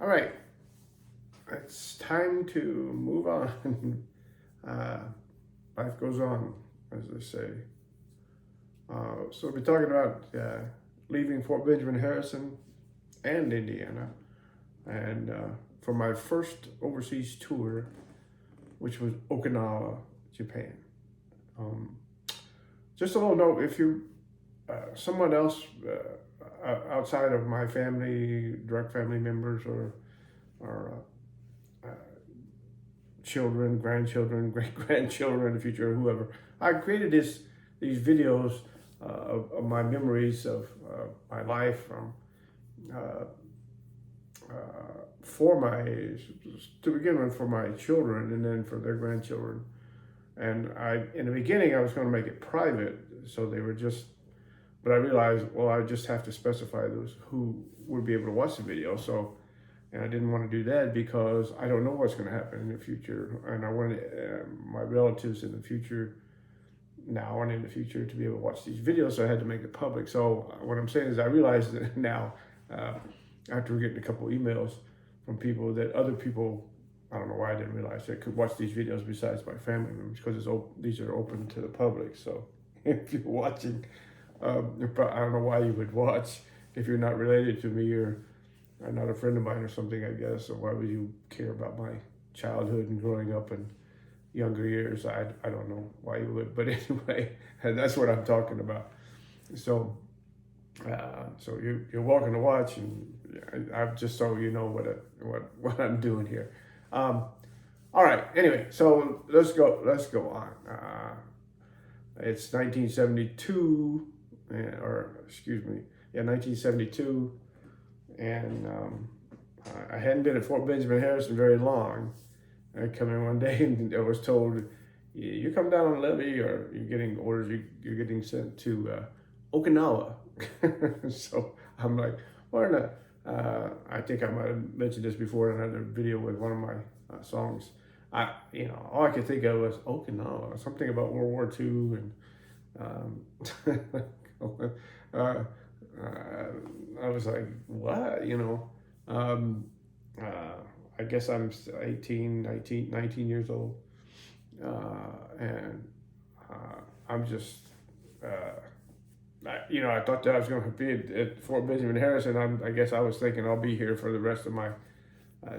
All right, it's time to move on. uh, Life goes on, as they say. So we'll be talking about leaving Fort Benjamin Harrison and Indiana, and for my first overseas tour, which was Okinawa, Japan. Um, just a little note: if you someone else outside of my family, direct family members, or children, grandchildren, great grandchildren in the future, or whoever. I created these videos of my memories of my life from uh, for my to begin with for my children and then for their grandchildren. And in the beginning I was going to make it private, so they were just. But I realized, well, I just have to specify those who would be able to watch the video. So and I didn't want to do that because I don't know what's going to happen in the future, and I wanted my relatives in the future, now and in the future, to be able to watch these videos. So I had to make it public. So what I'm saying is, I realize that now, after getting a couple emails from people, that other people, I don't know why I didn't realize that, could watch these videos besides my family members, because these are open to the public. So if you're watching, I don't know why you would watch if you're not related to me or not a friend of mine or something, I guess. So why would you care about my childhood and growing up in younger years? I don't know why you would, but anyway, that's what I'm talking about. So so you're welcome to watch, and I'm just so you know what I'm doing here. All right. Anyway, so let's go on. It's 1972, or excuse me, yeah, 1972. And I hadn't been at Fort Benjamin Harrison very long. I come in one day and I was told, you come down on levee, or you're getting orders, you're getting sent to Okinawa. So I'm like, why not? I think I might have mentioned this before in another video with one of my songs. All I could think of was Okinawa, something about World War II, and I was like, what? I guess I'm 18, 19 years old. And I'm just, I thought that I was going to be at Fort Benjamin Harrison. I guess I was thinking I'll be here for the rest of my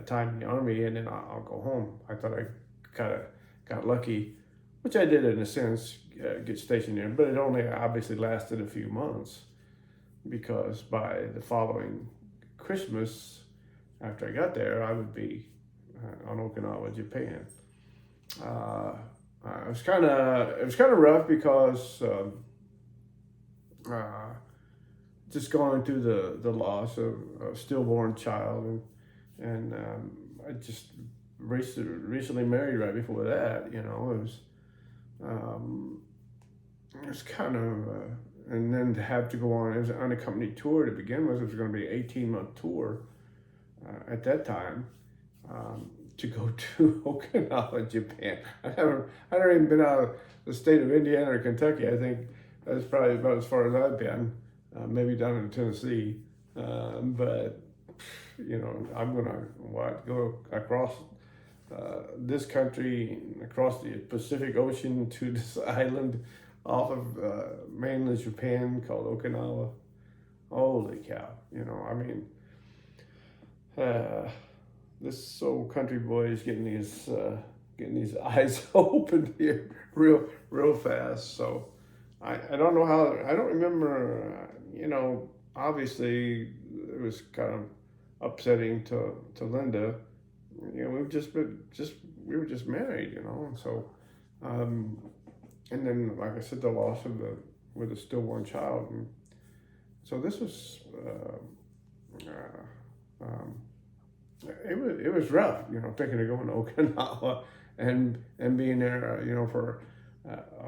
time in the Army, and then I'll go home. I thought I kind of got lucky, which I did in a sense, get stationed there, but it only obviously lasted a few months, because by the following Christmas, after I got there, I would be on Okinawa, Japan. It was kind of rough because just going through the loss of a stillborn child, and I just recently married right before that. It was kind of. And then to have to go on, it was an unaccompanied tour to begin with. It was going to be an 18-month tour at that time, to go to Okinawa, Japan. I haven't even been out of the state of Indiana or Kentucky. I think that's probably about as far as I've been, maybe down in Tennessee. But I'm gonna go across this country, across the Pacific Ocean to this island off of mainland Japan called Okinawa. Holy cow! This old country boy is getting these eyes open here real fast. So I don't know how. I don't remember. Obviously it was kind of upsetting to Linda. We were just married. So. And then, like I said, the loss with a stillborn child, and so this was it was rough, thinking of going to Okinawa and being there, for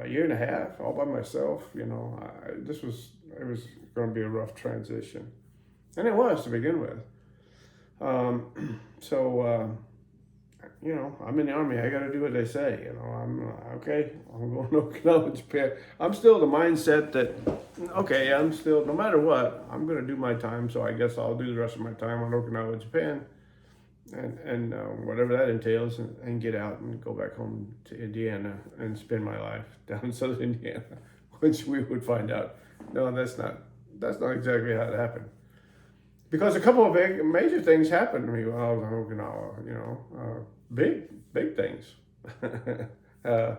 a year and a half all by myself. It was going to be a rough transition, and it was to begin with. So. I'm in the Army. I got to do what they say. I'm okay. I'm going to Okinawa, Japan. I'm still the mindset that, okay, no matter what, I'm going to do my time. So I guess I'll do the rest of my time on Okinawa, Japan. and whatever that entails, and get out and go back home to Indiana and spend my life down in southern Indiana, which we would find out, no, that's not exactly how it happened. Because a couple of major things happened to me while I was in Okinawa, big things. uh,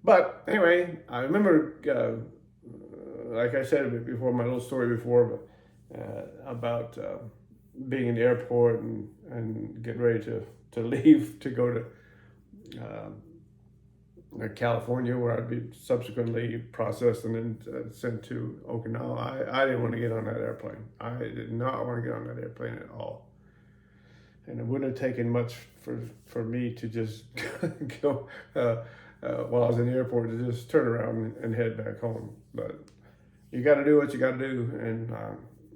but anyway, I remember, like I said before, my little story before, about being in the airport and getting ready to leave to go to California, where I'd be subsequently processed and then sent to Okinawa. I didn't want to get on that airplane. I did not want to get on that airplane at all. And it wouldn't have taken much for me to just go while I was in the airport, to just turn around and head back home. But you got to do what you got to do. And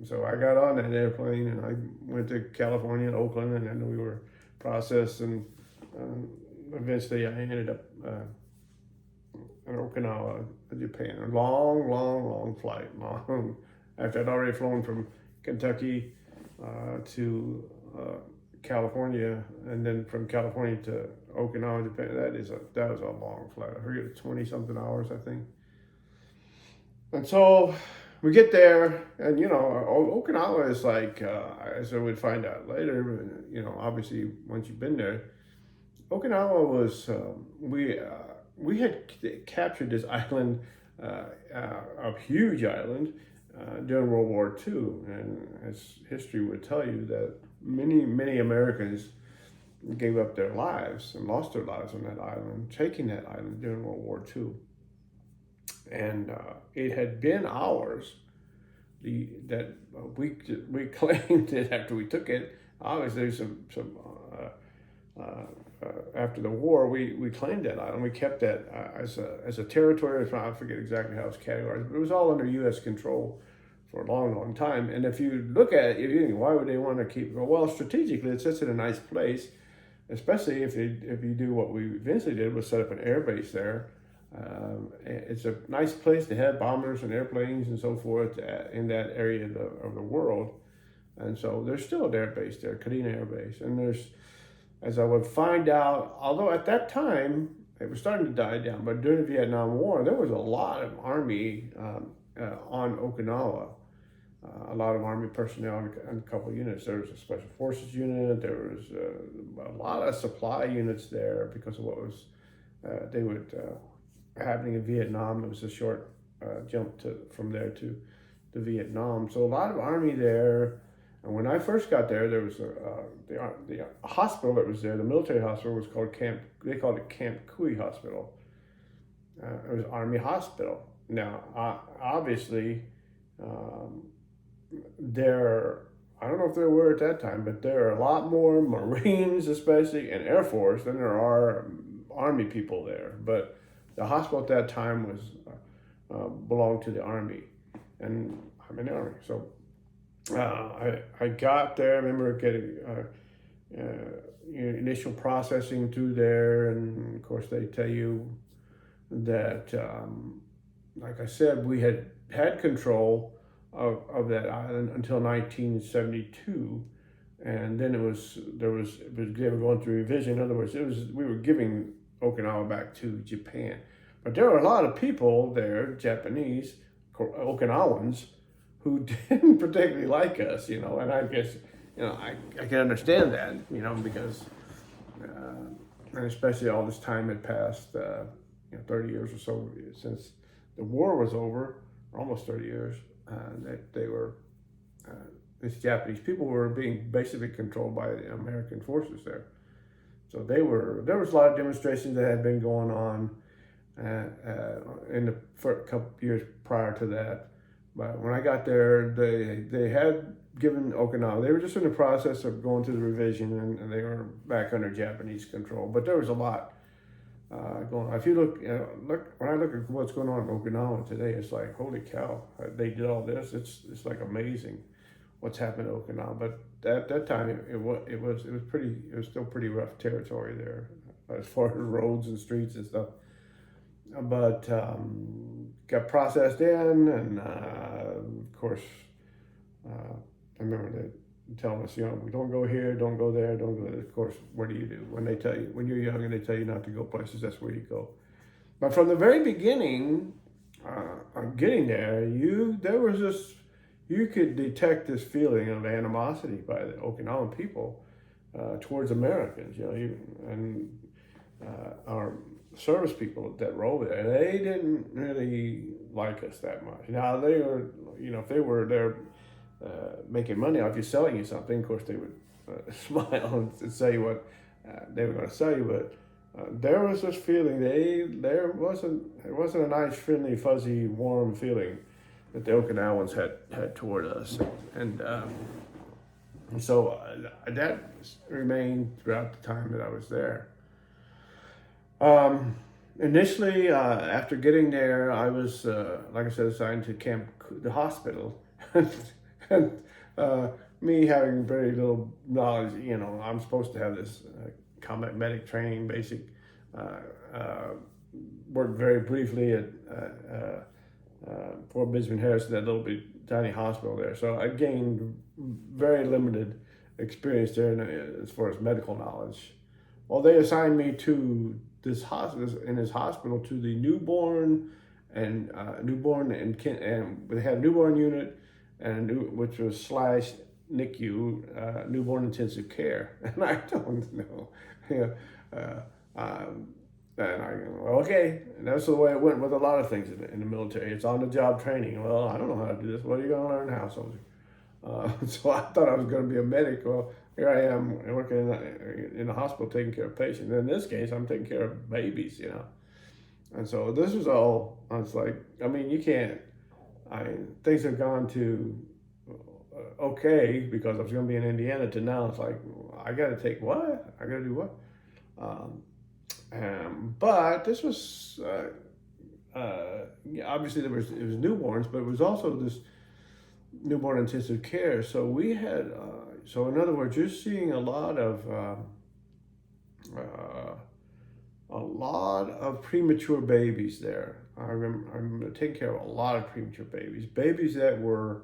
so I got on that airplane and I went to California and Oakland, and then we were processed, and eventually I ended up in Okinawa, Japan. A long flight. Long. After I'd already flown from Kentucky to California, and then from California to Okinawa, Japan. That was a long flight. I forget, 20 something hours, I think. And so we get there, and Okinawa is like, as I would find out later, obviously once you've been there, Okinawa was we had captured this island, a huge island, during World War II, and as history would tell you, that many Americans gave up their lives and lost their lives on that island, taking that island during World War II. And it had been ours. That we claimed it after we took it. Obviously, some after the war, we claimed that island. We kept that as a territory. I forget exactly how it's categorized, but it was all under U.S. control for a long time. And if you look at it, if you think, why would they want to keep it? Well, strategically, it sits in a nice place, especially if you do what we eventually did, was set up an air base there. It's a nice place to have bombers and airplanes and so forth in that area of the world. And so there's still an air base there, Kadena Air Base. And there's, as I would find out, although at that time it was starting to die down, but during the Vietnam War, there was a lot of Army on Okinawa. A lot of Army personnel and a couple of units. There was a Special Forces unit. There was a lot of supply units there because of what was happening in Vietnam. It was a short jump from there to Vietnam. So a lot of Army there. And when I first got there, there was the hospital that was there. The military hospital was called Camp. They called it Camp Cooey Hospital. It was Army hospital. Now, obviously, I don't know if there were at that time, but there are a lot more Marines, especially, and Air Force than there are Army people there. But the hospital at that time was belonged to the Army, and I'm in the Army. So I got there. I remember getting initial processing through there, and of course they tell you that, like I said, we had control of that island until 1972, and then they were going through revision. In other words, we were giving Okinawa back to Japan, but there were a lot of people there, Japanese, Okinawans, who didn't particularly like us, and I guess, I can understand that, because, and especially all this time had passed, 30 years or so since the war was over, almost 30 years, that they were, these Japanese people were being basically controlled by the American forces there. So there was a lot of demonstrations that had been going on for a couple years prior to that. But when I got there, they had given Okinawa, they were just in the process of going through the revision, and they were back under Japanese control. But there was a lot going on. If you look when I look at what's going on in Okinawa today, it's like, holy cow, they did all this. It's like amazing what's happened to Okinawa. But at that time, it was still pretty rough territory there as far as roads and streets and stuff. But got processed in, and of course, I remember telling us, we don't go here, don't go there, don't go there. Of course, what do you do when they tell you, when you're young and they tell you not to go places? That's where you go. But from the very beginning, getting there, there was this, you could detect this feeling of animosity by the Okinawan people towards Americans. And our service people that rode there, they didn't really like us that much. Now they were, if they were there making money off you, selling you something, of course they would smile and say what they were going to sell you. But there was this feeling it wasn't a nice, friendly, fuzzy, warm feeling that the Okinawans had toward us, and so that remained throughout the time that I was there. Initially, after getting there, I was, like I said, assigned to the hospital, and me having very little knowledge. I'm supposed to have this combat medic training, basic. Worked very briefly at Fort Benjamin Harrison, that little bit tiny hospital there. So I gained very limited experience there as far as medical knowledge. Well, they assigned me to this hospital to the newborn and they had a newborn unit which was slash NICU, newborn intensive care, and I don't know. And I go, okay, and that's the way it went with a lot of things in the military. It's on the job training. Well, I don't know how to do this. What are you going to learn now, soldier? So I thought I was going to be a medic. Well, here I am working in a hospital taking care of patients. In this case, I'm taking care of babies, And so this was all, I was like, you can't, things have gone to okay, because I was going to be in Indiana, to now it's like, I got to take what? I got to do what? But this was, obviously it was newborns, but it was also this newborn intensive care. So we had, so in other words, you're seeing a lot of premature babies there. I remember taking care of a lot of premature babies that were,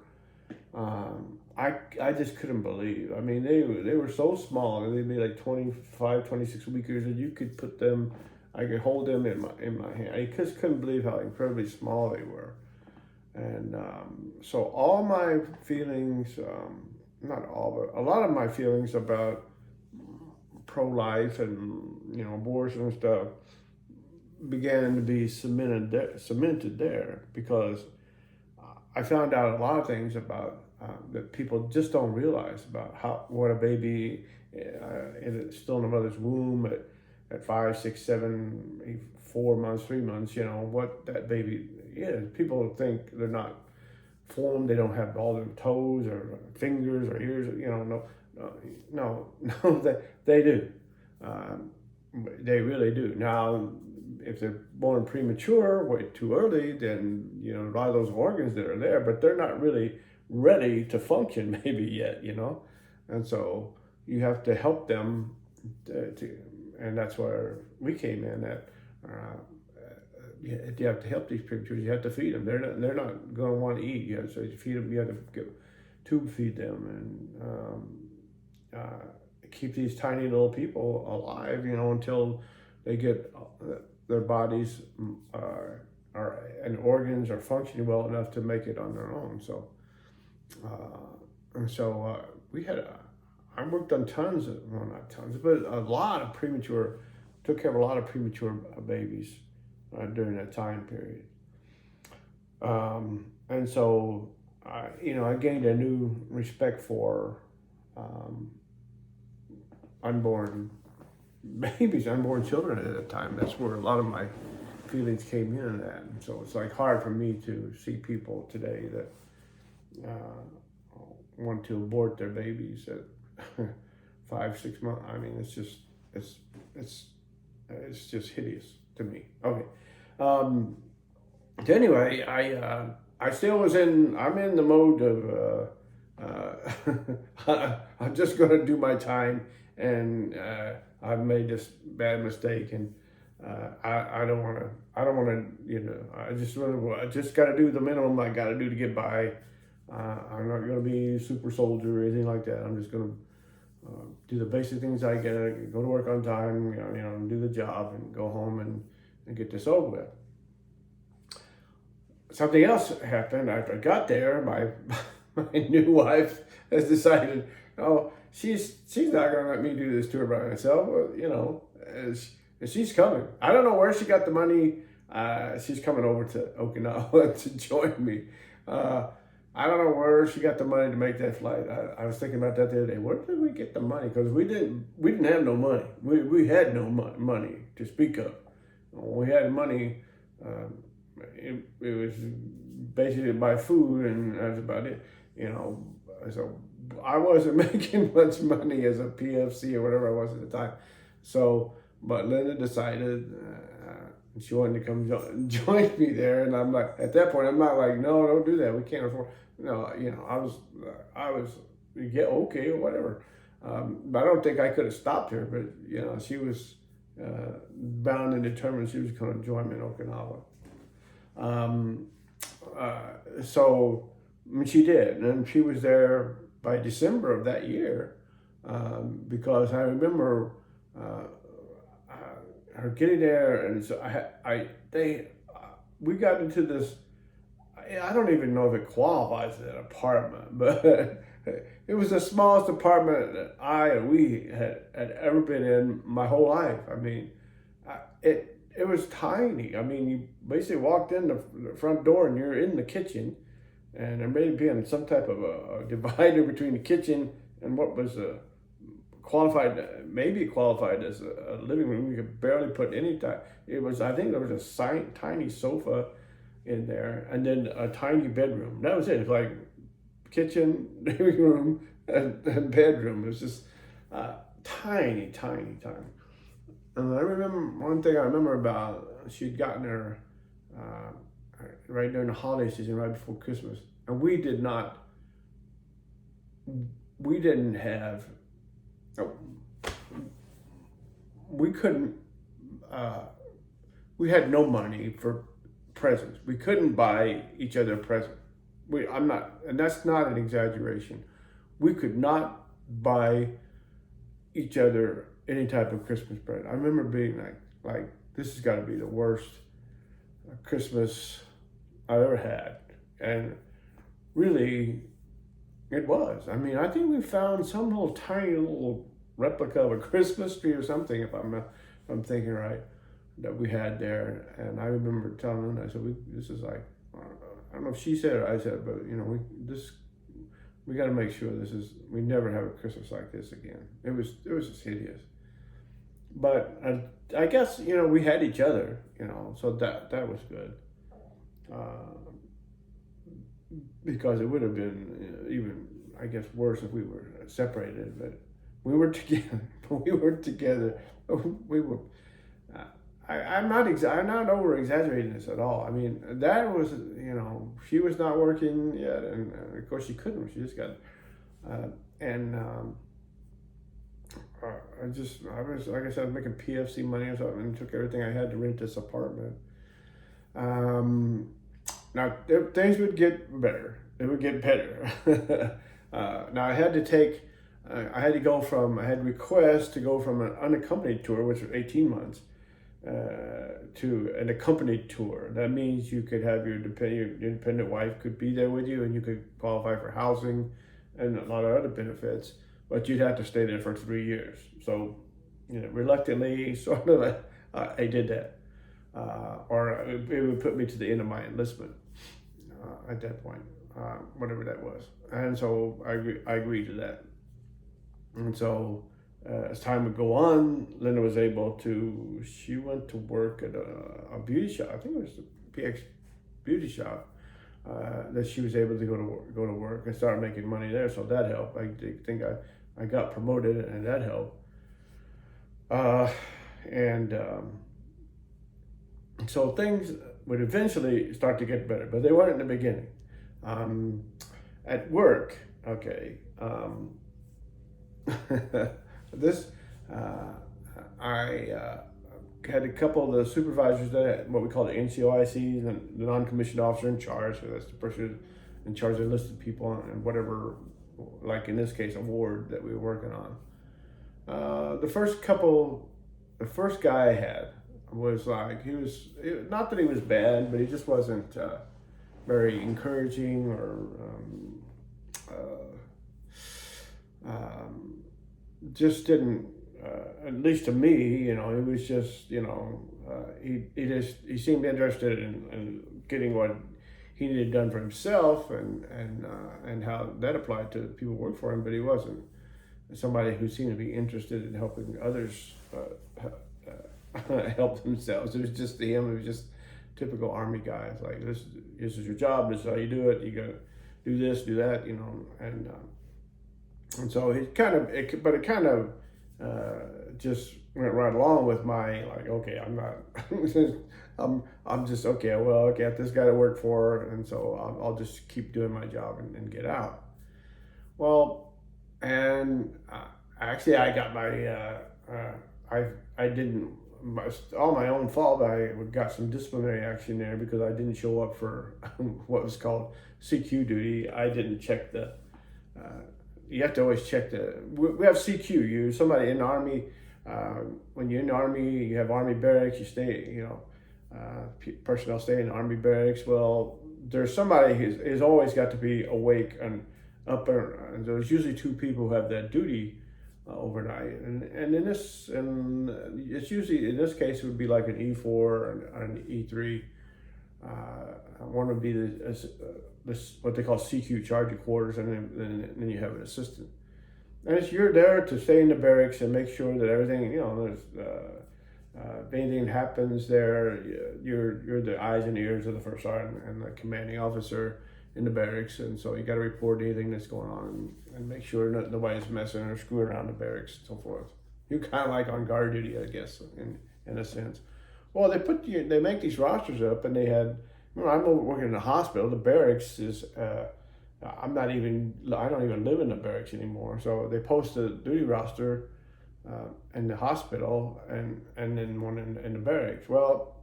I just couldn't believe. They were so small. They'd be like 25, 26 weekers, and you could put them, I could hold them in my hand. I just couldn't believe how incredibly small they were. And so all my feelings, not all, but a lot of my feelings about pro-life and abortion and stuff began to be cemented there, because I found out a lot of things about that people just don't realize about what a baby still in a mother's womb at 5, 6, 7, 4 months, 3 months, what that baby is. People think they're not formed, they don't have all their toes or fingers or ears, no, they do. They really do. Now, if they're born premature, way too early, then a lot of those organs that are there, but they're not really ready to function maybe yet, and so you have to help them and that's where we came in. That you have to help these prematures. You have to feed them. They're not going to want to eat. So you feed them. You have to tube feed them and keep these tiny little people alive, until they get their bodies and organs are functioning well enough to make it on their own. So, we had, I worked on not tons, but a lot of took care of a lot of premature babies during that time period. And so, I gained a new respect for unborn babies, unborn children at that time. That's where a lot of my feelings came in at. And so it's like hard for me to see people today that want to abort their babies at 5, 6 months. It's just hideous to me. Okay. So anyway, I still I'm in the mode of I'm just going to do my time, and I've made this bad mistake, and I don't want to, I just got to do the minimum I got to do to get by. I'm not going to be super soldier or anything like that. I'm just going to do the basic things I get, go to work on time, do the job and go home and get this over with. Something else happened after I got there. My new wife has decided, oh, she's not going to let me do this tour by myself. Well, as she's coming. I don't know where she got the money. She's coming over to Okinawa to join me. I don't know where she got the money to make that flight. I was thinking about that the other day. Where did we get the money? Because we didn't have no money. We had no money to speak of. We had money. It was basically to buy food, and that's about it. So I wasn't making much money as a PFC or whatever I was at the time. So, but Linda decided she wanted to come join me there, and I'm like, at that point, I'm not like, no, don't do that. We can't afford. No, I was, yeah, okay, or whatever. But I don't think I could have stopped her. But she was bound and determined she was going to join me in Okinawa. So she did, and she was there by December of that year, because I remember her getting there, and so we got into this. I don't even know if it qualifies as an apartment, but it was the smallest apartment that we had ever been in my whole life. I mean, it was tiny. I mean, you basically walked in the front door and you're in the kitchen, and there may be some type of a divider between the kitchen and what was maybe qualified as a living room. You could barely put any time. I think there was a tiny sofa in there, and then a tiny bedroom. That was it. It's like kitchen, living room, and bedroom. It was just tiny. And I remember one thing I remember about, she'd gotten her right during the holiday season, right before Christmas, and we didn't have, we couldn't, we had no money for presents. We couldn't buy each other a present. And that's not an exaggeration. We could not buy each other any type of Christmas present. I remember being like this has got to be the worst Christmas I've ever had, and really, it was. I mean, I think we found some tiny little replica of a Christmas tree or something, if I'm thinking right, that we had there. And I remember telling them, I said, this is like, I don't know if she said it or I said it, but we got to make sure we never have a Christmas like this again. It was just hideous. But I guess, we had each other, so that was good. Because it would have been even, I guess, worse if we were separated, but we were together. We were. I'm not over exaggerating this at all. I mean, that was, she was not working yet, and of course she couldn't. She just got, I was, like I said, making PFC money or something, and took everything I had to rent this apartment. Now things would get better. It would get better. Now I had requests to go from an unaccompanied tour, which was 18 months, to an accompanied tour. That means you could have your dependent wife could be there with you, and you could qualify for housing and a lot of other benefits, but you'd have to stay there for 3 years. So, reluctantly, sort of, I did that. Or it would put me to the end of my enlistment at that point, whatever that was. And so I agreed to that. And so as time would go on, Linda was able she went to work at a beauty shop. I think it was the PX beauty shop, that she was able to go to work and start making money there. So that helped. I think I got promoted, and that helped. So things would eventually start to get better, but they weren't in the beginning. At work, okay, I had a couple of the supervisors that had what we call the NCOICs, and the non-commissioned officer in charge, so that's the person in charge of enlisted people and whatever, like in this case, a ward that we were working on. The first guy I had was like, not that he was bad, but he just wasn't very encouraging or just didn't, at least to me, you know, he was just, you know, he seemed interested in getting what he needed done for himself and how that applied to people who worked for him, but he wasn't somebody who seemed to be interested in helping others help themselves. It was just him. It was just typical Army guys. Like, this is your job. This is how you do it. You got to do this, do that, you know. And so it kind of just went right along with my, like, okay, I'm not, I'm just, okay, well, I got this guy to work for, and so I'll just keep doing my job and get out. Well, and actually I got I didn't, all my own fault. I got some disciplinary action there because I didn't show up for what was called CQ duty. I didn't check you have to always check we have CQ. You're somebody in the Army. When you're in the Army, you have Army barracks. You stay, you know, personnel stay in the Army barracks. Well, there's somebody who's always got to be awake and up, and there's usually two people who have that duty overnight. And it's usually, in this case, it would be like an E4 or an E3. One would be this what they call CQ, charge of quarters, and then you have an assistant. And you're there to stay in the barracks and make sure that everything, you know, if anything happens there, you're the eyes and ears of the first sergeant and the commanding officer in the barracks, and so you got to report anything that's going on and make sure nobody's messing or screwing around the barracks and so forth. You're kind of like on guard duty, I guess, in a sense. Well, they make these rosters up, and they had. I'm working in a hospital. The barracks is. I don't even live in the barracks anymore. So they post a duty roster in the hospital and then one in the barracks. Well,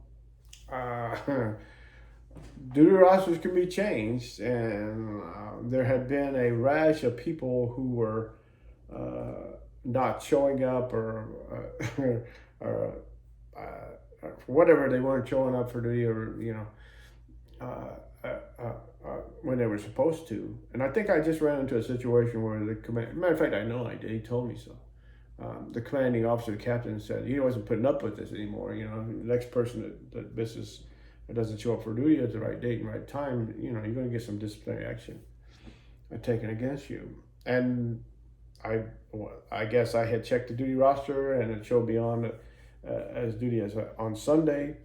duty rosters can be changed, and there had been a rash of people who were not showing up or whatever, they weren't showing up for duty, or you know, when they were supposed to. And I think I just ran into a situation where matter of fact, I know I did. He told me so. The commanding officer, the captain, said he wasn't putting up with this anymore. You know, the next person that doesn't show up for duty at the right date and right time, you know, you're going to get some disciplinary action taken against you. And I guess I had checked the duty roster, and it showed me on as duty as on Sunday,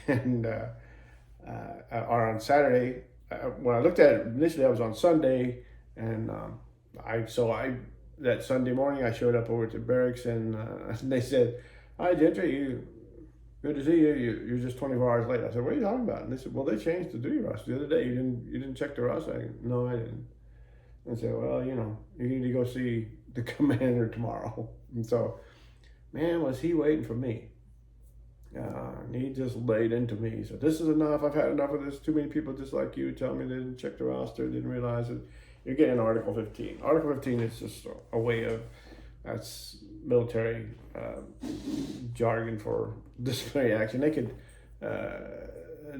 and or on Saturday. When I looked at it initially, I was on Sunday, and that Sunday morning I showed up over to barracks, and they said, "Hi, Gentry, good to see you. You're just 24 hours late." I said, "What are you talking about?" And they said, "Well, they changed the duty roster the other day. You didn't check the roster." I said, "No, I didn't." I said, "Well, you know, you need to go see the commander tomorrow." And so, man, was he waiting for me. He just laid into me. So, "This is enough. I've had enough of this. Too many people just like you tell me they didn't check the roster, didn't realize it." You're getting Article 15. Article 15 is just a way of, that's military jargon for disciplinary action. They could,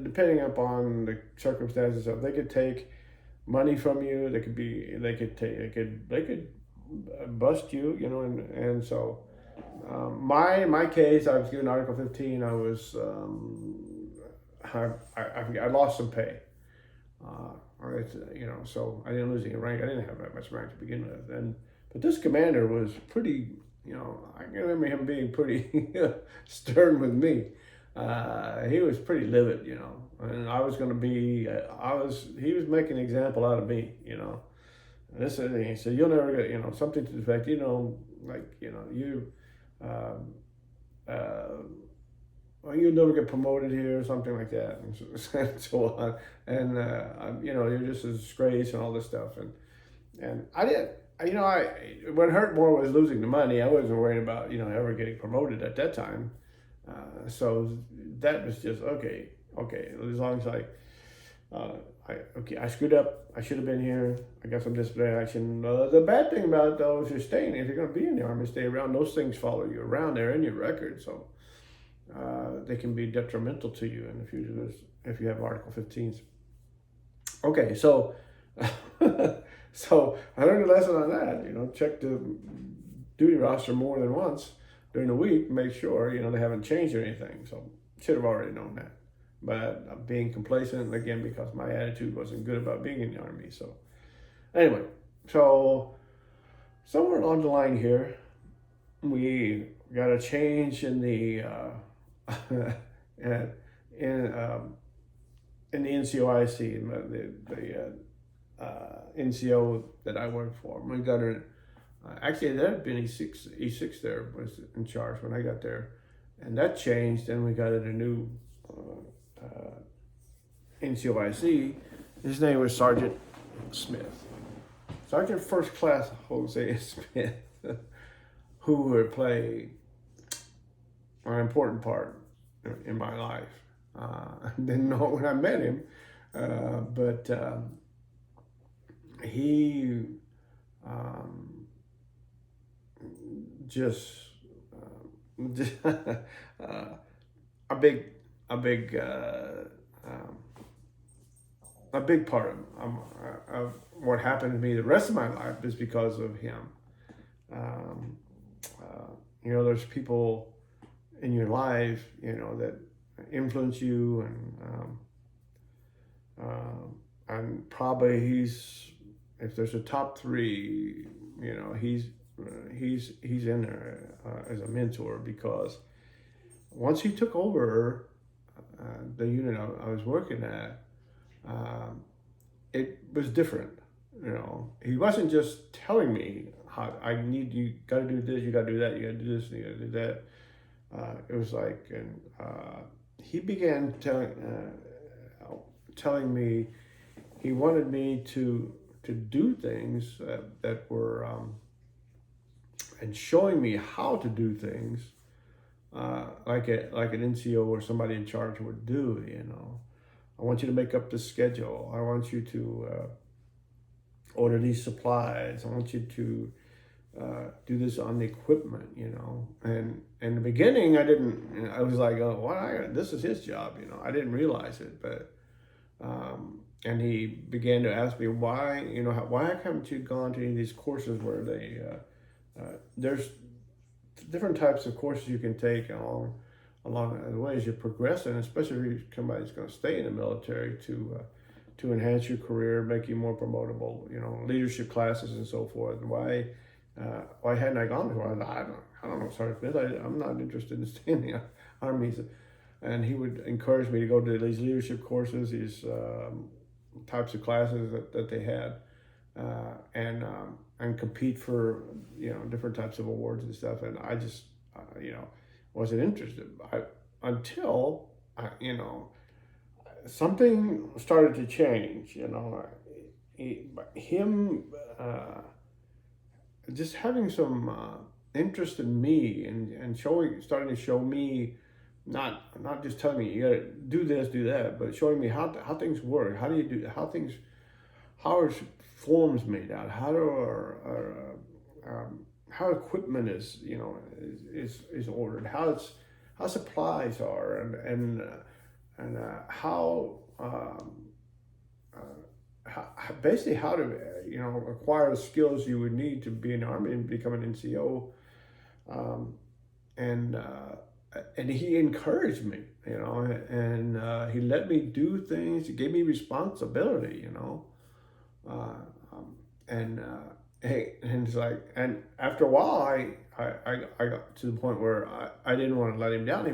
depending upon the circumstances, they could take money from you. They could bust you, you know, and so. My case, I was given Article 15. I was I lost some pay, you know, so I didn't lose any rank. I didn't have that much rank to begin with, but this commander was pretty, you know, I can remember him being pretty stern with me. He was pretty livid, you know, and I was going to be. He was making an example out of me, you know. And this is, he said, "You'll never get, you know, something to the effect, you know, like, you know, you." Well, you'll never get promoted here, or something like that, and so on. And you know, you're just a disgrace and all this stuff. And I did, you know, what hurt more was losing the money. I wasn't worried about, you know, ever getting promoted at that time. So that was just okay. As long as uh, I screwed up. I should have been here. I got some disciplinary action. The bad thing about it, though, is you're staying. If you're going to be in the Army, stay around. Those things follow you around. They're in your record, so they can be detrimental to you in the future if you have Article 15s. Okay, so so I learned a lesson on that. Check the duty roster more than once during the week. Make sure they haven't changed or anything. So should have already known that. But I'm being complacent again because my attitude wasn't good about being in the Army. So anyway, so somewhere along the line here, we got a change in the in in the NCOIC, the NCO that I worked for. We got actually there had been E6 there was in charge when I got there, and that changed. Then we got a new NCOIC. His name was Sergeant Smith, Sergeant First Class Jose Smith, who would play an important part in my life. I didn't know when I met him, but he just a big a big a big part of what happened to me the rest of my life is because of him. There's people in your life, that influence you, and probably if there's a top three, he's in there as a mentor, because once he took over the unit I was working at, it was different. He wasn't just telling me how you got to do this, you got to do that, you got to do this, you got to do that. It was like, and he began telling me he wanted me to do things that were and showing me how to do things like an NCO or somebody in charge would do. I want you to make up the schedule. I want you to order these supplies. I want you to do this on the equipment, And in the beginning, I was like, oh, what? This is his job, I didn't realize it, but and he began to ask me why, why haven't you gone to any of these courses where there's different types of courses you can take along the way as you progress, and especially if somebody's going to stay in the military to enhance your career, make you more promotable, leadership classes and so forth. And why hadn't I gone to it? I don't know, Sergeant Smith. I'm not interested in staying in the Army. And he would encourage me to go to these leadership courses, these types of classes that they had, and compete for different types of awards and stuff. And I just wasn't interested until something started to change. Him just having some interest in me and starting to show me, not just telling me you gotta do this, do that, but showing me how things work, how are forms made out, how equipment is ordered, how supplies are, and how basically how to acquire the skills you would need to be in the Army and become an NCO, and he encouraged me, and he let me do things. He gave me responsibility, and it's like, and after a while, I got to the point where I didn't want to let him down.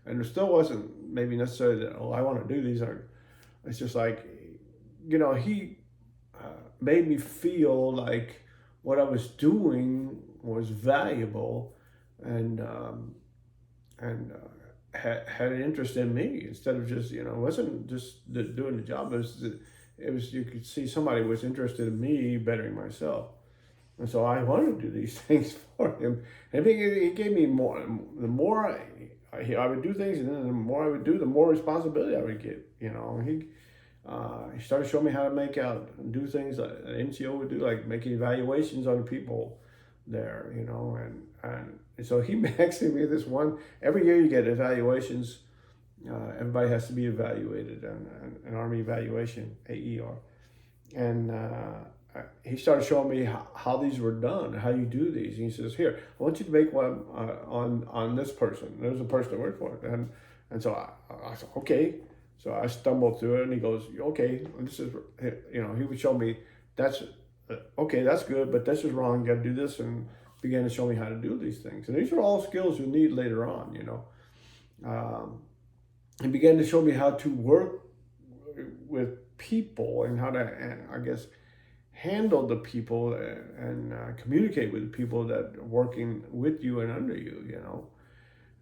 And it still wasn't maybe necessarily that, I want to do these. It's just like, he made me feel like what I was doing was valuable, and had an interest in me, instead of just, it wasn't just doing the job. It was you could see somebody was interested in me bettering myself. And so I wanted to do these things for him. And he gave me more. The more I would do things, and then the more I would do, the more responsibility I would get. He started showing me how to make out and do things that an NCO would do, like making evaluations on people there, and so he actually made this one. Every year you get evaluations. Everybody has to be evaluated on an Army evaluation, AER, and he started showing me how these were done, how you do these. And he says, "Here, I want you to make one on this person." There's a person that worked for it, and so I said, "Okay." So I stumbled through it, and he goes, "Okay, this is," he would show me, "That's okay, that's good, but this is wrong. You got to do this," and began to show me how to do these things. And these are all skills you need later on. He began to show me how to work with people and how to, I guess, handle the people and communicate with the people that are working with you and under you.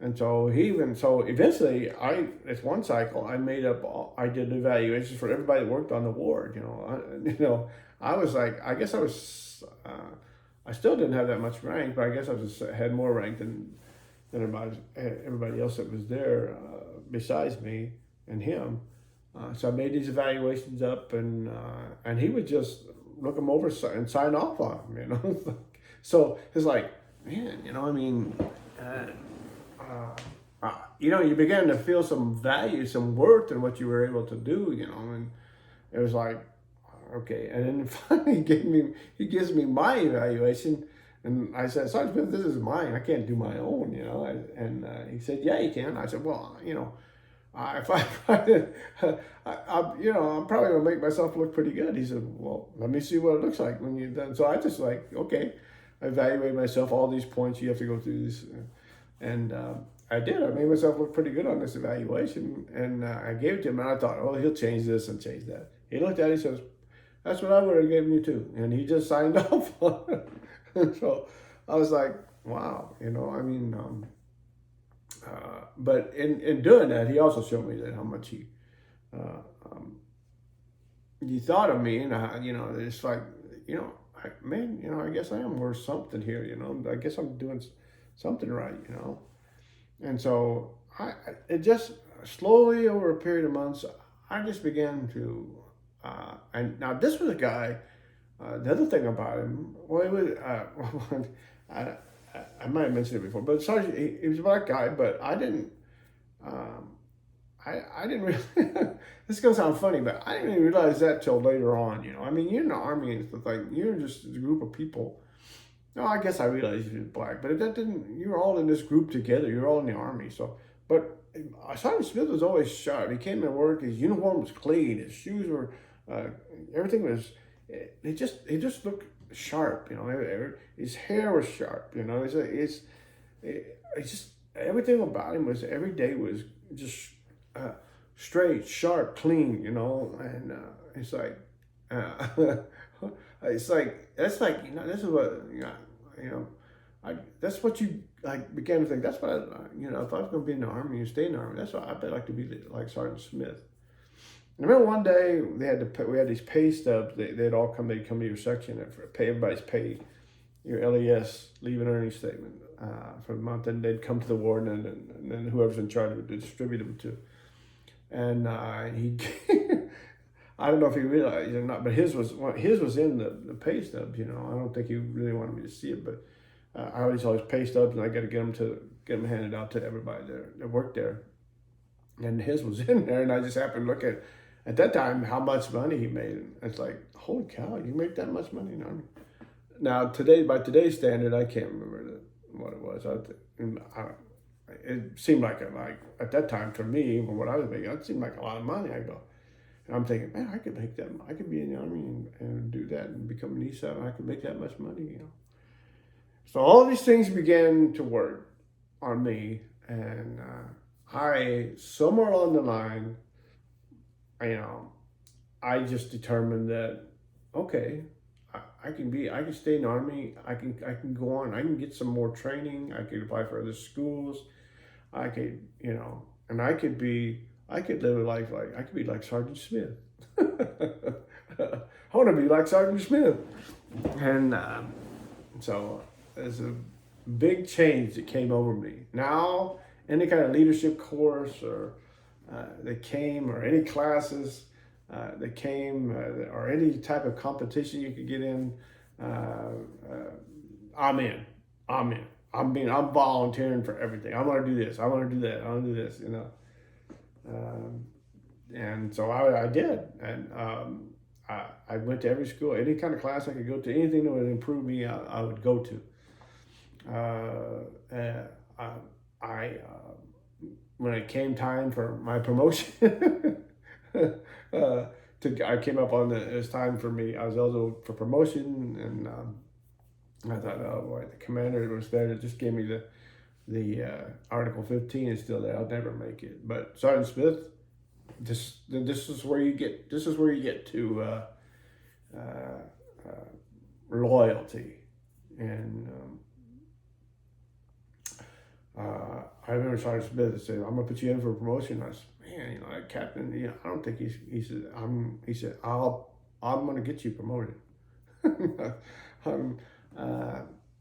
And so eventually it's one cycle, I did evaluations for everybody that worked on the ward. I was like, I guess I still didn't have that much rank, but I guess had more rank than everybody else that was there besides me and him. So I made these evaluations up, and he would just look them over and sign off on them. So it's like, man, you began to feel some value, some worth in what you were able to do, and it was like, okay. And then finally he gives me my evaluation, and I said, "Sergeant Smith, this is mine. I can't do my own," and he said, "Yeah, you can." I said, "Well, if I I'm probably gonna make myself look pretty good." He said, "Well, let me see what it looks like when you're done." So I just like, okay, I evaluate myself, all these points you have to go through this, and I did. I made myself look pretty good on this evaluation, and I gave it to him, and I thought, oh, he'll change this and change that. He looked at it, he says, "That's what I would have given you too," and he just signed off on it. So I was like, wow, but in doing that, he also showed me that how much uh, um, he thought of me, and it's like, I guess I am worth something here, I guess I'm doing something right. And so it just slowly over a period of months, I just began to, and now this was a guy. The other thing about him, well, he was, I, I might have mentioned it before, but sorry, he was a black guy, but I didn't, um, I didn't really, this is going to sound funny, but I didn't even realize that till later on, you're in the Army and stuff, like, you're just a group of people. No, I guess I realized he was black, but you were all in this group together, you're all in the Army, so, but Sergeant Smith was always sharp. He came to work, his uniform was clean, his shoes were, everything was, he just looked sharp, his hair was sharp, it's just, everything about him was, every day was just straight, sharp, clean, and it's like, it's like, that's like, this is what, that's what you like began to think, that's what if I was going to be in the Army and stay in the Army, that's what I'd like to be like Sergeant Smith. I remember one day we had these pay stubs. They'd come to your section and pay everybody's pay, your LES, leave and earnings statement for the month, and they'd come to the warden and then whoever's in charge would distribute them to. And he, I don't know if he realized it or not, but his was in the pay stubs. I don't think he really wanted me to see it, but I always saw his pay stubs, and I got to get them handed out to everybody that worked there. And his was in there, and I just happened to look at that time how much money he made. And it's like, holy cow, you make that much money in the Army? Now by today's standard, I can't remember what it was. It seemed like at that time for me, even what I was making, it seemed like a lot of money. And I'm thinking, man, I could make that. I could be in the Army and do that and become an E7. I could make that much money. So all these things began to work on me, and I somewhere along the line, I just determined that, okay, I can stay in the Army. I can go on. I can get some more training. I could apply for other schools. I could, and I could live a life I could be like Sergeant Smith. I want to be like Sergeant Smith. And so there's a big change that came over me. Now, any kind of leadership course or or any classes, that came, or any type of competition you could get in, uh, uh, I'm in. I'm in. I'm volunteering for everything. I want to do this. I want to do that. I want to do this. You know. Um, and so I did, and I went to every school, any kind of class I could go to, anything that would improve me, I would go to. Uh, I when it came time for my promotion, I came up on it was time for me. I was eligible for promotion, and I thought, oh boy, the commander was there that just gave me the Article 15 is still there. I'll never make it. But Sergeant Smith, this is where you get to uh, loyalty. And I remember Sergeant Smith said, "I'm gonna put you in for a promotion." I said, "Man, you know, that captain, you know, I don't think he's." He said, I'm gonna get you promoted." um, uh,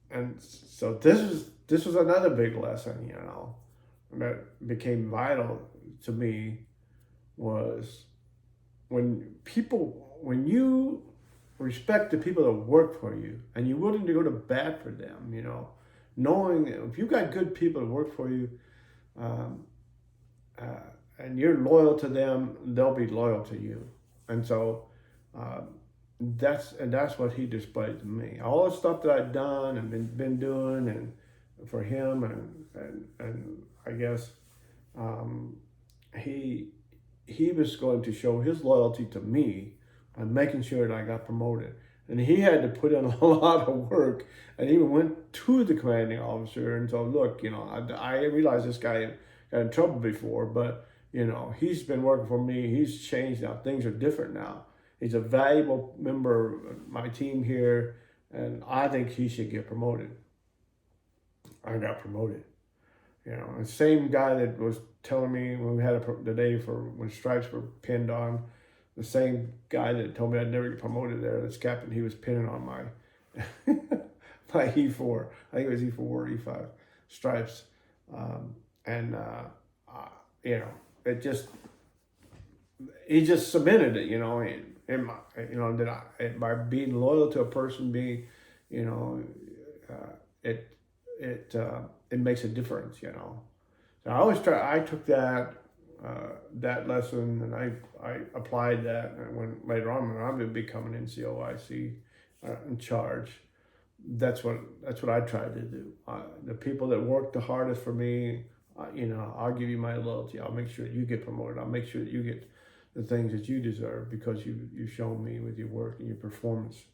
and so this was another big lesson, you know, that became vital to me, was when you respect the people that work for you and you're willing to go to bat for them, you know, knowing that if you've got good people that work for you, um, and you're loyal to them, they'll be loyal to you. And so that's what he displayed to me. All the stuff that I'd done and been doing, and for him, and I guess he he was going to show his loyalty to me by making sure that I got promoted. And he had to put in a lot of work, and even went to the commanding officer and told, look, you know, I realized this guy got in trouble before, but, you know, he's been working for me. He's changed now. Things are different now. He's a valuable member of my team here, and I think he should get promoted. I got promoted. You know, the same guy that was telling me when we had the day for when stripes were pinned on, the same guy that told me I'd never get promoted there, this captain, he was pinning on my my E4. I think it was E4 or E5 stripes. And you know, he just cemented it, you know, in my, you know, that by being loyal to a person, being, you know, it makes a difference, you know. So I took that that lesson, and I applied that, and when later on when I'm going to become an NCOIC in charge, that's what I tried to do. The people that work the hardest for me, you know, I'll give you my loyalty. I'll make sure you get promoted. I'll make sure that you get the things that you deserve because you've shown me with your work and your performance.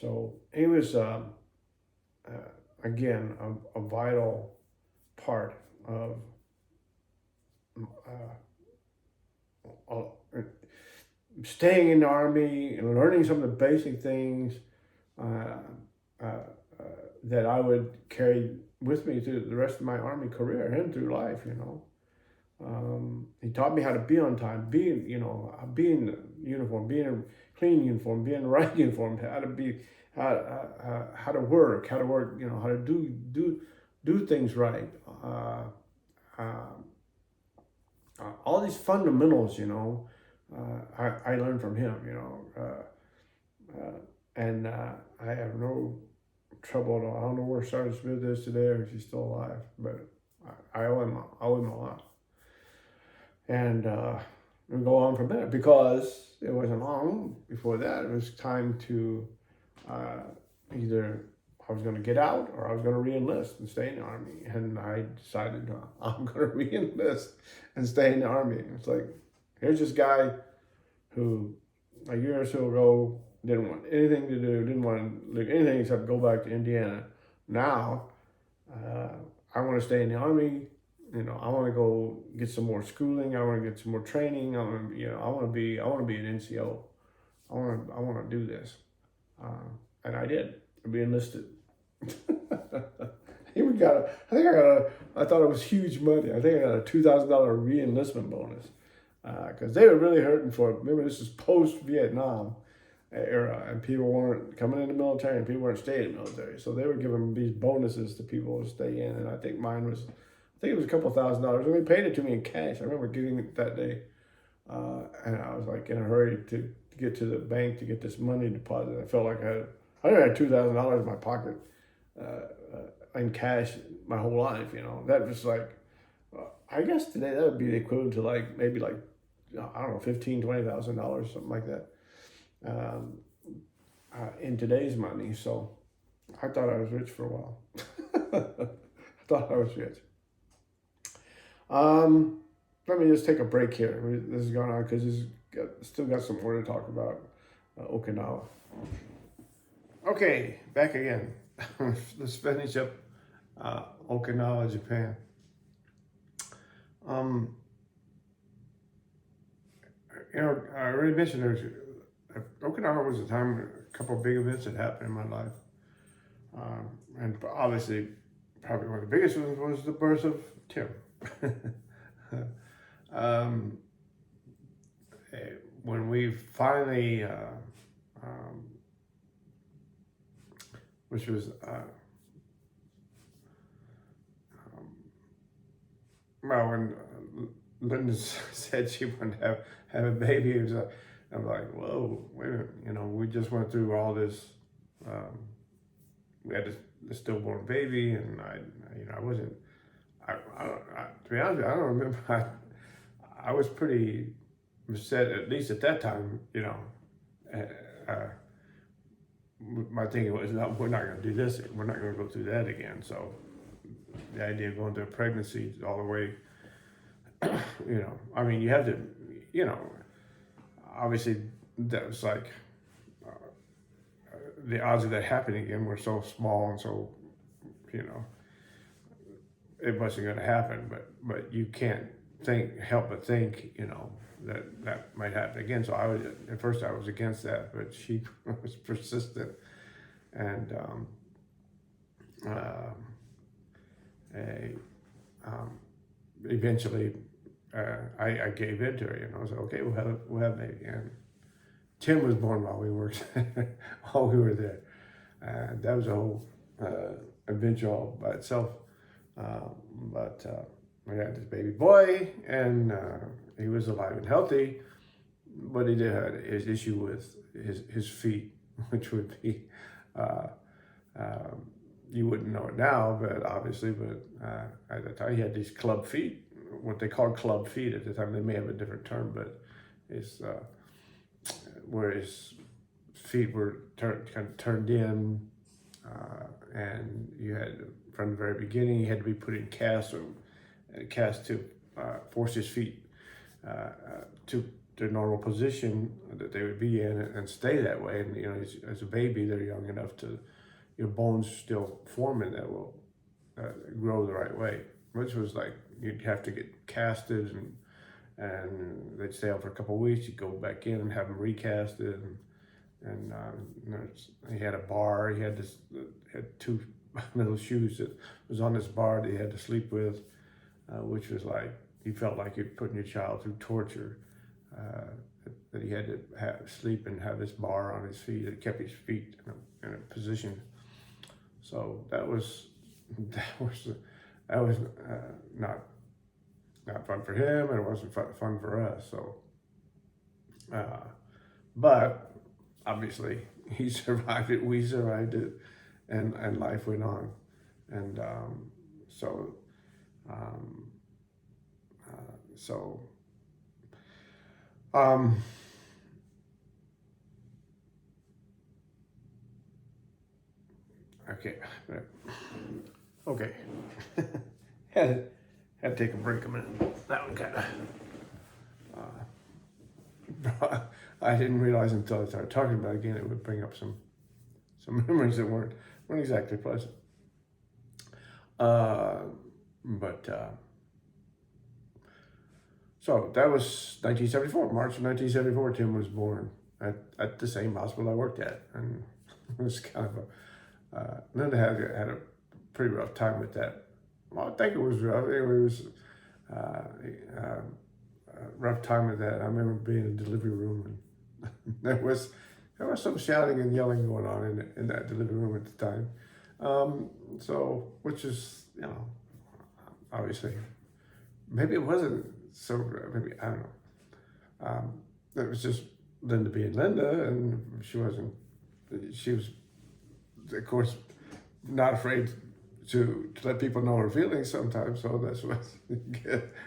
So it was again a vital part of staying in the Army and learning some of the basic things that I would carry with me through the rest of my Army career and through life, you know. He taught me how to be on time, be in the uniform, be in a clean uniform, be in the right uniform, how to work, you know, how to do things right. All these fundamentals, you know, I learned from him, you know, and I have no trouble at all. I don't know where Sergeant Smith is today, or if he's still alive, but I owe him a lot. And we go on from there, because it wasn't long before that. It was time to either I was going to get out or I was going to re-enlist and stay in the Army. And I decided I'm going to re-enlist and stay in the Army. It's like, here's this guy who a year or so ago didn't want anything to do, didn't want to do anything except go back to Indiana. Now, I want to stay in the Army. You know, I want to go get some more schooling. I want to get some more training. I want to be an NCO. I want to do this, and I did. I be enlisted. I thought it was huge money. I think I got a $2,000 re-enlistment bonus, because they were really hurting for it. Remember, this is post-Vietnam era, and people weren't coming in the military, and people weren't staying in the military. So they were giving these bonuses to people to stay in, and I think it was a couple $1,000, and they paid it to me in cash. I remember getting it that day. and I was like in a hurry to get to the bank to get this money deposited. I felt like I had $2,000 in my pocket in cash my whole life. That was like, I guess today that would be the equivalent to like maybe like I don't know, $15,000, $20,000, something like that, um, in today's money. So I thought I was rich for a while. I thought I was rich. Um, Let me just take a break here. This is going on because still got some more to talk about Okinawa. Okay, back again. Let's finish up Okinawa, Japan. Um, I already mentioned Okinawa was a time a couple of big events that happened in my life, and obviously, probably one of the biggest ones was the birth of Tim. um, when we finally, which was well, when Linda said she wanted to have a baby, it was I'm like, whoa, wait a minute, we just went through all this. We had the stillborn baby, and I wasn't. To be honest with you, I don't remember. I was pretty upset, at least at that time. My thinking was, no, we're not going to do this. We're not going to go through that again. So the idea of going through a pregnancy all the way, I mean, you have to, obviously that was like the odds of that happening again were so small, and so, it wasn't going to happen. But you can't help but think, that might happen again. So at first I was against that, but she was persistent, and eventually I gave in to her. I said, okay, we'll have baby. And Tim was born while we worked, while we were there. That was a whole adventure all by itself. But we had this baby boy, and he was alive and healthy, but he did have his issue with his feet, which would be, you wouldn't know it now, but obviously, at the time he had these club feet, what they called club feet at the time. They may have a different term, but it's where his feet were kind of turned in, and you had, from the very beginning, he had to be put in cast to force his feet to their normal position that they would be in, and stay that way. And as a baby, they're young enough to, your bones still forming that will grow the right way. Which was like, you'd have to get casted, and they'd stay out for a couple of weeks. You'd go back in and have them recasted, and he had a bar. He had two little shoes that was on this bar that he had to sleep with, which was like, he felt like you're putting your child through torture. That he had to sleep and have this bar on his feet that kept his feet in a position. So that was not fun for him, and it wasn't fun for us. So, but obviously he survived it. We survived it, and life went on. And so. Okay. had to take a break a minute. That one kind of. I didn't realize until I started talking about it again, it would bring up some memories that weren't exactly pleasant. So that was 1974, March of 1974. Tim was born at the same hospital I worked at, and it was kind of Linda had a pretty rough time with that. Well, I think it was rough. It was a rough time with that. I remember being in the delivery room, and there was some shouting and yelling going on in that delivery room at the time. So, which is, obviously, maybe it wasn't so, maybe, I don't know. Um, it was just Linda being Linda, and she was, of course, not afraid to let people know her feelings sometimes. So that's what,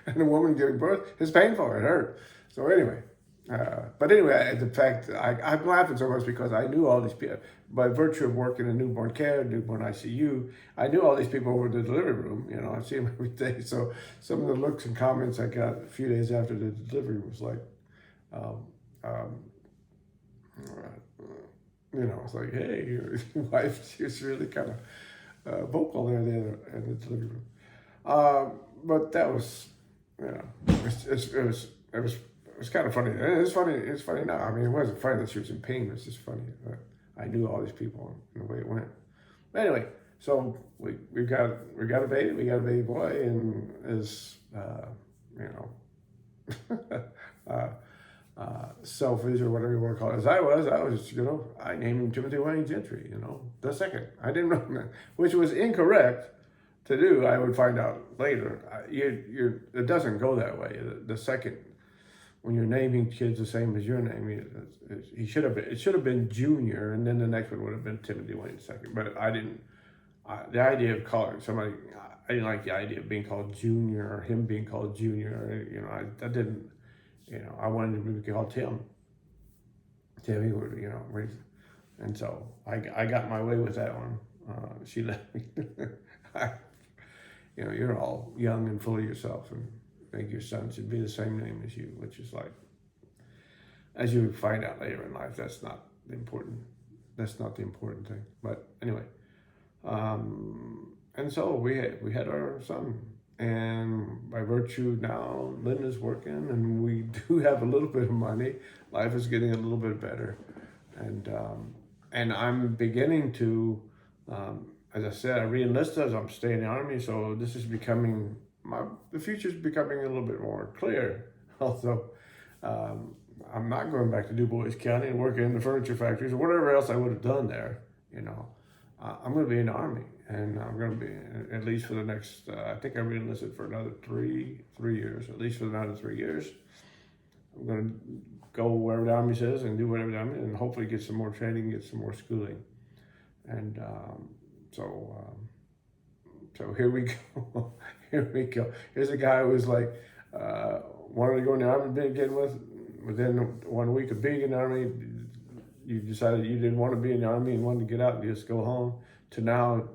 and a woman giving birth is painful, it hurt. So anyway, but anyway, the fact I'm laughing so much because I knew all these people by virtue of working in newborn care, newborn ICU. I knew all these people over the delivery room. You know, I see them every day. So some of the looks and comments I got a few days after the delivery was like, um, um, it's like, hey, your wife, she's really kind of vocal there in the delivery room. But that was, it was kind of funny. And it's funny. It's funny now. I mean, it wasn't funny that she was in pain. It was just funny. I knew all these people and the way it went. But anyway, so we got a baby. We got a baby boy, and is selfish or whatever you want to call it. As I was, I named him Timothy Wayne Gentry. The second. I didn't know that, which was incorrect to do. I would find out later. It doesn't go that way. The second, when you're naming kids the same as your name, it should have been Junior, and then the next one would have been Timothy Wayne II. But I didn't. The idea of calling somebody, I didn't like the idea of being called Junior or him being called Junior. I didn't. I wanted to be called Tim. Timmy would, and so I got my way with that one. She let me. You're all young and full of yourself, and think your son should be the same name as you, which is like, as you find out later in life, that's not the important thing. But anyway, and so we had our son. And by virtue now, Linda's working, and we do have a little bit of money. Life is getting a little bit better, and I'm beginning to, as I said, I re-enlisted. I'm staying in the Army, so this is becoming the future's becoming a little bit more clear. Also, I'm not going back to Du Bois County and working in the furniture factories or whatever else I would have done there. I'm going to be in the Army, and I'm going to be, at least for the next, I think I re-enlisted for another three years, at least for another 3 years. I'm going to go wherever the Army says and do whatever the Army, and hopefully get some more training, get some more schooling. And so here we go. Here we go. Here's a guy who was like, wanted to go in the Army to begin with. Within 1 week of being in the Army, you decided you didn't want to be in the Army and wanted to get out and just go home, to now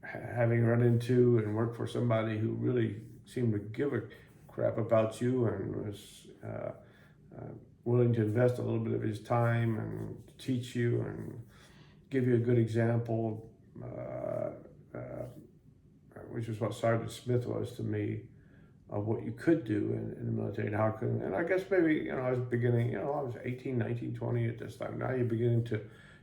having run into and worked for somebody who really seemed to give a crap about you and was willing to invest a little bit of his time and teach you and give you a good example, which is what Sergeant Smith was to me, of what you could do in the military and how could, and I guess maybe, I was beginning, I was 18, 19, 20 at this time. Now you're beginning to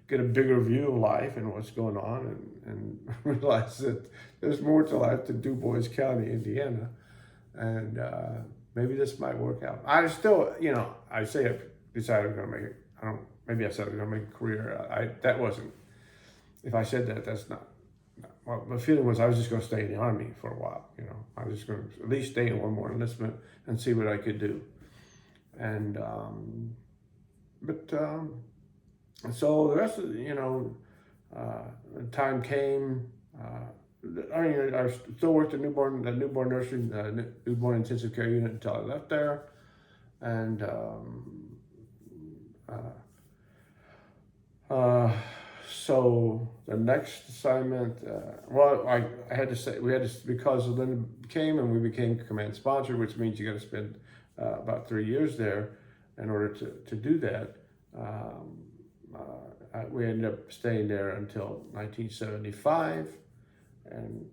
get a bigger view of life and what's going on, and realize that there's more to life than Du Bois County, Indiana. And maybe this might work out. I still, I say I decided I'm going to make it. Maybe I said I'm going to make a career. That wasn't, if I said that, that's not. Well, my feeling was I was just going to stay in the Army for a while. I was just going to at least stay in one more enlistment and see what I could do. And so the rest of the time came. I still worked at the newborn nursery, newborn intensive care unit until I left there, and so the next assignment, I had to say, because Linda came and we became command sponsor, which means you got to spend about 3 years there in order to do that. We ended up staying there until 1975, and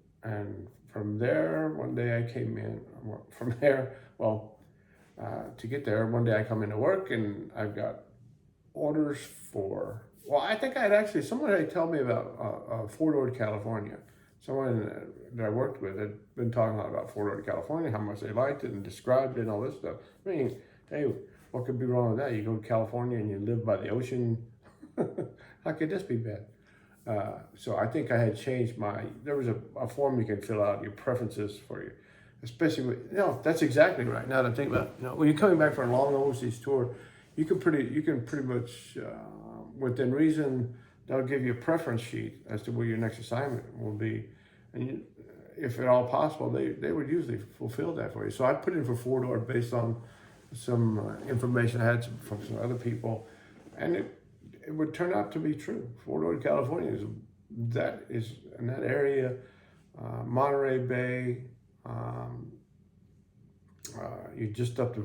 from there, one day I came in. From there, to get there, one day I come into work and I've got orders for. Well, I think someone had told me about Fort Ord, California. Someone that I worked with had been talking a lot about Fort Ord, California, how much they liked it and described it and all this stuff. I mean, hey, what could be wrong with that? You go to California and you live by the ocean. How could this be bad? So I think I had changed there was a form you can fill out, your preferences for especially with, that's exactly right. Now that I think about it, when you're coming back for a long overseas tour, you can pretty much, within reason, they'll give you a preference sheet as to where your next assignment will be, and if at all possible, they would usually fulfill that for you. So I put in for Fort Ord based on some information I had from some other people, and it would turn out to be true. Fort Ord, California is in that area, Monterey Bay. You just up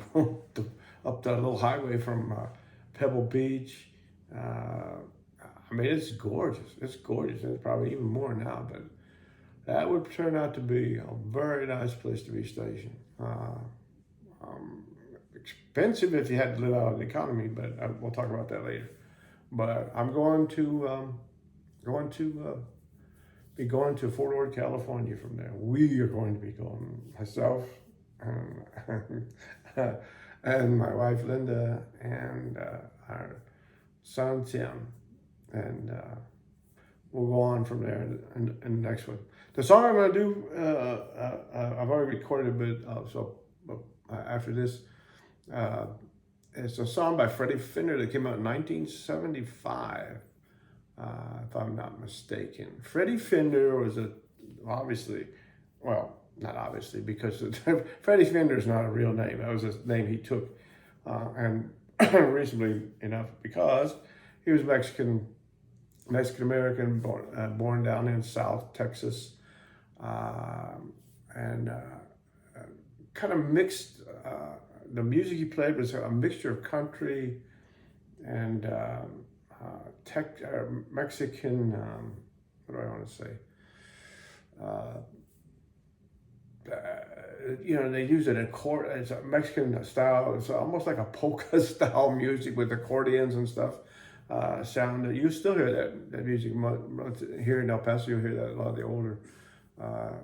up that little highway from Pebble Beach. I mean, it's gorgeous. It's gorgeous. It's probably even more now, but that would turn out to be a very nice place to be stationed. Expensive if you had to live out of the economy, but we'll talk about that later. But I'm going to be going to Fort Ord, California from there. We are going to be going, myself and my wife Linda and our son Tim, and we'll go on from there in the next one. The song I'm going to do, I've already recorded a bit, so after this, it's a song by Freddie Fender that came out in 1975, if I'm not mistaken. Freddie Fender was not obviously, because Freddie Fender is not a real name. That was a name he took, and reasonably enough, because he was Mexican American, born down in South Texas, and kind of mixed. The music he played was a mixture of country and Mexican. What do I want to say? They use an accord. It's a Mexican style. It's almost like a polka style music with accordions and stuff. Sound. You still hear that music here in El Paso. You hear that a lot of the older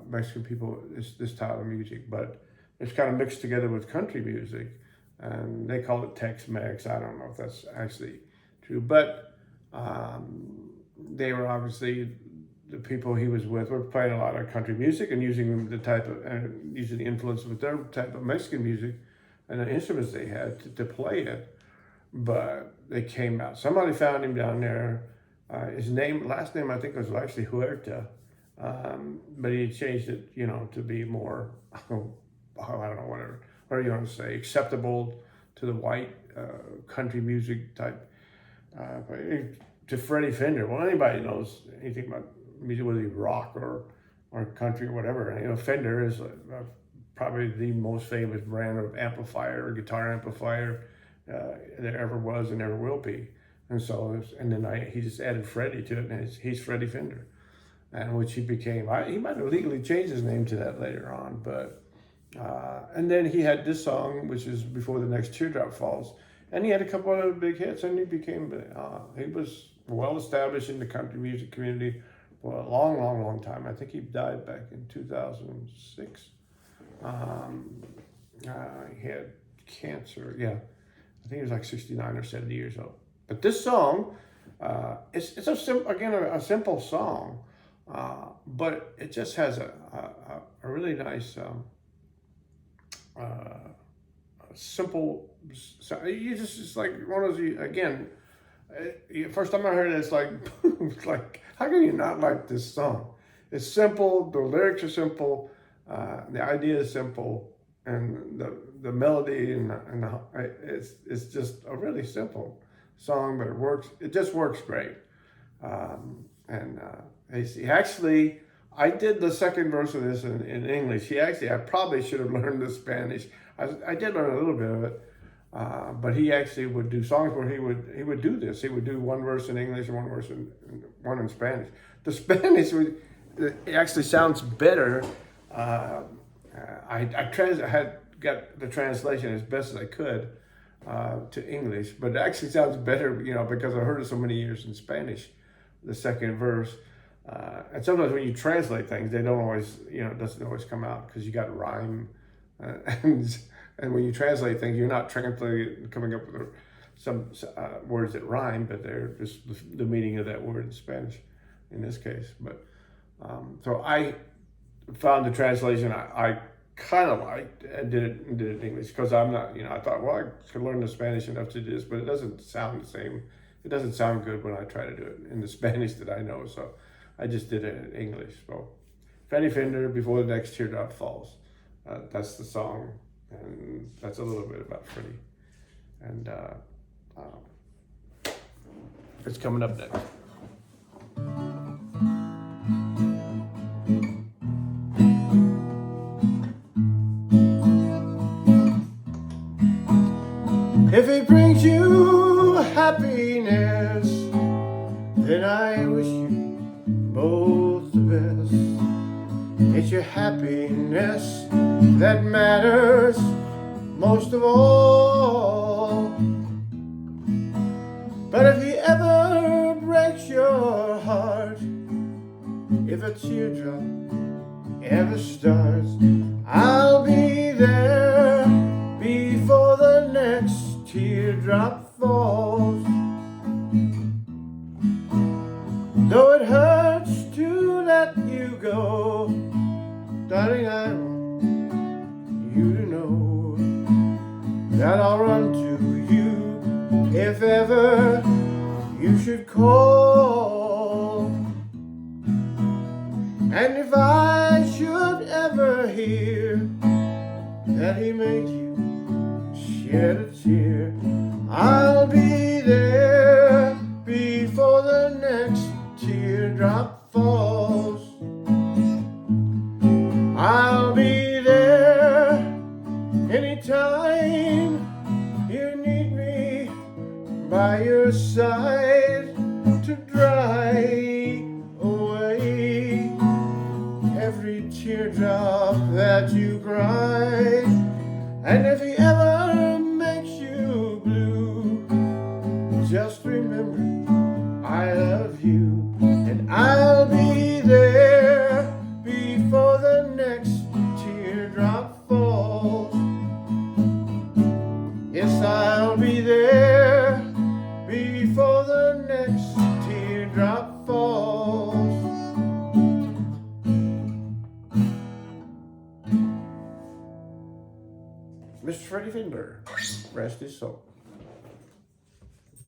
Mexican people. This style of music, but it's kind of mixed together with country music, and they call it Tex-Mex. I don't know if that's actually true, but they were obviously, the people he was with were playing a lot of country music and using the influence of their type of Mexican music and the instruments they had to play it. But they came out. Somebody found him down there. His last name I think was actually Huerta, but he changed it, to be more, I don't know, whatever you want to say, acceptable to the white country music type. To Freddie Fender, well, anybody knows anything about music, whether it's rock or country or whatever. Fender is probably the most famous brand of amplifier or guitar amplifier there ever was and ever will be. And so, he just added Freddie to it, and he's Freddie Fender, and which he became. He might have legally changed his name to that later on, but and then he had this song, which is Before the Next Teardrop Falls, and he had a couple other big hits, and he was well established in the country music community for a long, long, long time. I think he died back in 2006. He had cancer. Yeah, I think he was like 69 or 70 years old. But this song, it's a simple song, but it just has a really nice, simple. It's like one of those, again. First time I heard it, it's like, how can you not like this song? It's simple. The lyrics are simple. The idea is simple, and the melody and it's just a really simple song, but it works. It just works great. He actually, I did the second verse of this in English. I probably should have learned the Spanish. I did learn a little bit of it, but he actually would do songs where he would do this. He would do one verse in English and one verse one in Spanish. The Spanish it actually sounds better. I had got the translation as best as I could to English, but it actually sounds better, because I heard it so many years in Spanish. The second verse, and sometimes when you translate things, they don't always, it doesn't always come out because you got to rhyme, and when you translate things, you're not coming up with some words that rhyme, but they're just the meaning of that word in Spanish, in this case. But so I found the translation I kind of liked and did it in English because I'm not, I thought, well, I could learn the Spanish enough to do this, but it doesn't sound the same. It doesn't sound good when I try to do it in the Spanish that I know. So I just did it in English. So Fanny Fender, Before the Next Teardrop Falls. That's the song, and that's a little bit about Freddie. And it's coming up next. If it brings you happiness, then I wish you both the best. It's your happiness that matters most of all. But if he ever breaks your heart, if a teardrop ever starts, I'll be there before the next teardrop falls. Though it hurts to let you go, darling, I want you to know that I'll run to you if ever you should call. And if I should ever hear that he made you shed a tear, I'll be there before the next teardrop falls. I'll be there anytime you need me by your side to dry away every teardrop that you cry. And if he ever makes you blue, just remember I love you, and I'll be there before the next teardrop falls. Yes, I'll be there before the next teardrop falls. Mr. Freddie Fender, rest his soul.